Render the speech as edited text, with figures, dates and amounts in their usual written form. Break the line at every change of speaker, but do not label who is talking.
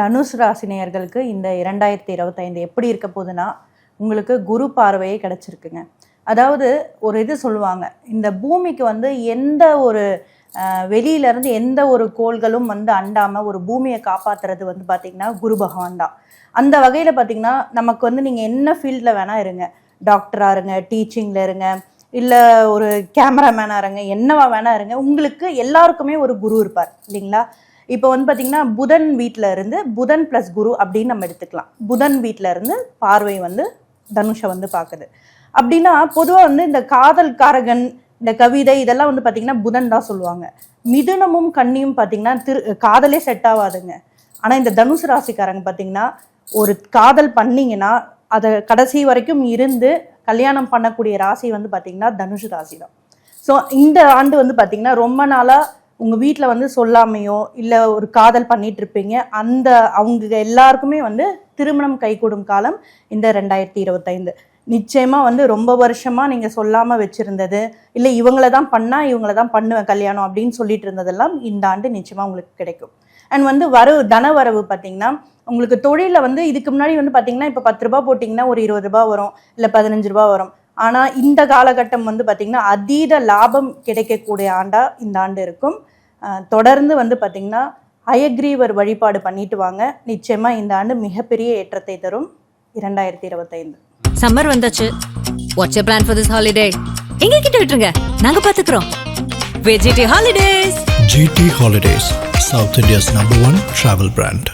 தனுஷ் ராசினியர்களுக்கு இந்த 2025 எப்படி இருக்க போகுதுன்னா, உங்களுக்கு குரு பார்வையே கிடைச்சிருக்குங்க. அதாவது ஒரு இது சொல்லுவாங்க, இந்த பூமிக்கு வந்து எந்த ஒரு வெளியிலேருந்து எந்த ஒரு கோள்களும் வந்து அண்டாமல் ஒரு பூமியை காப்பாற்றுறது வந்து பார்த்திங்கன்னா குரு பகவான் தான். அந்த வகையில் பார்த்திங்கன்னா நமக்கு வந்து நீங்கள் என்ன ஃபீல்டில் வேணால் இருங்க, டாக்டராக இருங்க, டீச்சிங்கில் இருங்க, இல்லை ஒரு கேமராமேனாக இருங்க, என்னவா வேணா இருங்க, உங்களுக்கு எல்லாருக்குமே ஒரு குரு இருப்பார் இல்லைங்களா? இப்போ வந்து பார்த்திங்கன்னா புதன் வீட்டில் இருந்து புதன் ப்ளஸ் குரு அப்படின்னு நம்ம எடுத்துக்கலாம். புதன் வீட்டில் இருந்து பார்வை வந்து தனுஷை வந்து பார்க்குது அப்படின்னா, பொதுவாக வந்து இந்த காதல் காரகன், இந்த கவிதை இதெல்லாம் வந்து பார்த்திங்கன்னா புதன் தான் சொல்லுவாங்க. மிதுனமும் கன்னியும் பார்த்திங்கன்னா காதலே செட் ஆகாதுங்க. ஆனால் இந்த தனுசு ராசிக்காரங்க பார்த்திங்கன்னா ஒரு காதல் பண்ணிங்கன்னா அதை கடைசி வரைக்கும் இருந்து கல்யாணம் பண்ணக்கூடிய ராசி வந்து பார்த்திங்கன்னா தனுஷு ராசி தான். ஸோ இந்த ஆண்டு வந்து பார்த்திங்கன்னா ரொம்ப நாளாக உங்கள் வீட்டில் வந்து சொல்லாமையோ இல்லை ஒரு காதல் பண்ணிட்டு இருப்பீங்க, அந்த அவங்க எல்லாருக்குமே வந்து திருமணம் கைகூடும் காலம் இந்த 2025. நிச்சயமாக வந்து ரொம்ப வருஷமாக நீங்கள் சொல்லாமல் வச்சுருந்தது, இல்லை இவங்கள தான் பண்ணால் இவங்கள தான் பண்ணுவேன் கல்யாணம் அப்படின்னு சொல்லிட்டு இருந்ததெல்லாம் இந்த ஆண்டு நிச்சயமாக உங்களுக்கு கிடைக்கும். அண்ட் வந்து தனவரவு பார்த்திங்கன்னா உங்களுக்கு தொழிலில் வந்து இதுக்கு முன்னாடி வந்து பார்த்திங்கன்னா இப்போ 10 ரூபா போட்டிங்கன்னா ஒரு 20 ரூபா வரும், இல்லை 15 ரூபா வரும். ஆனால் இந்த காலகட்டம் வந்து பார்த்திங்கன்னா அதீத லாபம் கிடைக்கக்கூடிய ஆண்டாக இந்த ஆண்டு இருக்கும். தொடர்ந்து வந்து பார்த்திங்கன்னா அயக்ரீவர் வழிபாடு பண்ணிட்டு வாங்க. நிச்சயமாக இந்த ஆண்டு மிகப்பெரிய ஏற்றத்தை தரும் 2025.
சம்மர் வந்தாச்சு. What's your plan for this holiday? எங்க கிட்ட விட்டுருங்க, நாங்க பாத்துக்கிறோம். GT Holidays.
GT Holidays, South India's #1 travel brand.